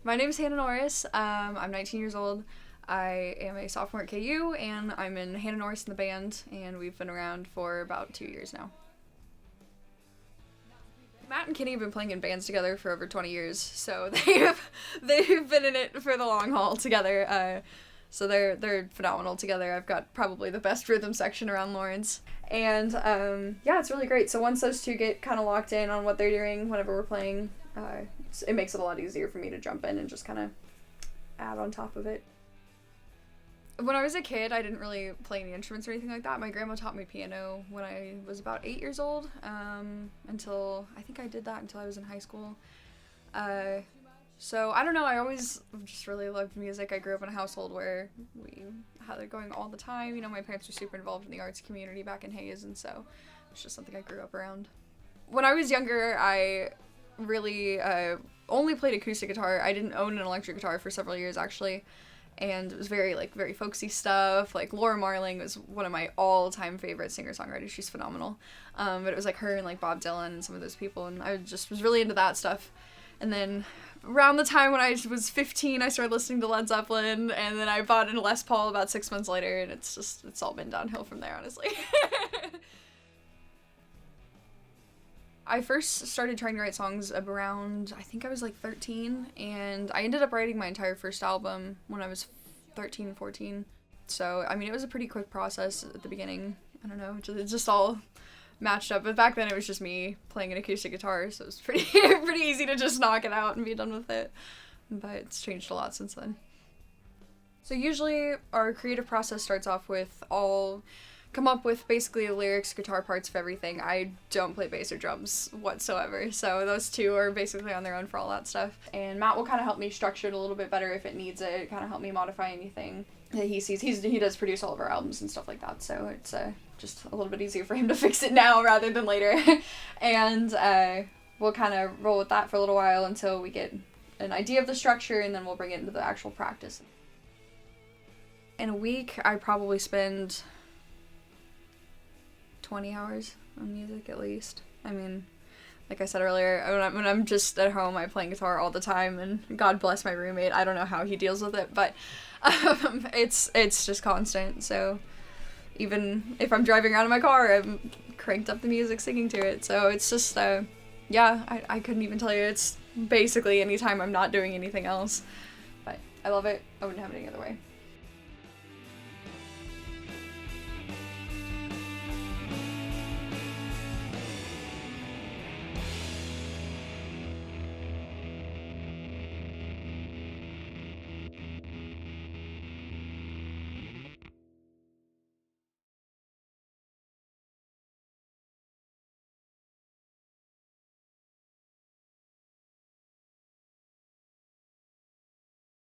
My name is Hannah Norris. I'm 19 years old. I am a sophomore at KU, and I'm in Hannah Norris in the band, and we've been around for about 2 years now. Matt and Kenny have been playing in bands together for over 20 years, so they've been in it for the long haul together. So they're phenomenal together. I've got probably the best rhythm section around Lawrence. And yeah, it's really great. So once those two get kind of locked in on what they're doing whenever we're playing, it makes it a lot easier for me to jump in and just kind of add on top of it. When I was a kid, I didn't really play any instruments or anything like that. My grandma taught me piano when I was about 8 years old, until, I think I did that until I was in high school. So, I don't know, I always just really loved music. I grew up in a household where we had it going all the time. You know, my parents were super involved in the arts community back in Hayes, and so it's just something I grew up around. When I was younger, I really only played acoustic guitar. I didn't own an electric guitar for several years, actually. And it was very folksy stuff. Like, Laura Marling was one of my all-time favorite singer-songwriters. She's phenomenal. But it was like her and like Bob Dylan and some of those people, and I just was really into that stuff. And then around the time when I was 15, I started listening to Led Zeppelin, and then I bought a Les Paul about 6 months later, and it's all been downhill from there, honestly. I first started trying to write songs around, I think I was like 13, and I ended up writing my entire first album when I was 13, 14. So, I mean, it was a pretty quick process at the beginning. I don't know, it just all matched up. But back then it was just me playing an acoustic guitar, so it was pretty easy to just knock it out and be done with it. But it's changed a lot since then. So usually our creative process starts off with come up with basically the lyrics, guitar parts for everything. I don't play bass or drums whatsoever, so those two are basically on their own for all that stuff. And Matt will kind of help me structure it a little bit better if it needs it, kind of help me modify anything that he sees. He does produce all of our albums and stuff like that, so it's just a little bit easier for him to fix it now rather than later. And we'll kind of roll with that for a little while until we get an idea of the structure, and then we'll bring it into the actual practice. In a week, I probably spend 20 hours on music at least. I mean, like I said earlier, when I'm just at home, I play guitar all the time, and God bless my roommate. I don't know how he deals with it, but it's just constant. So even if I'm driving around in my car, I'm cranked up the music, singing to it. So it's just, yeah, I couldn't even tell you. It's basically anytime I'm not doing anything else. But I love it. I wouldn't have it any other way.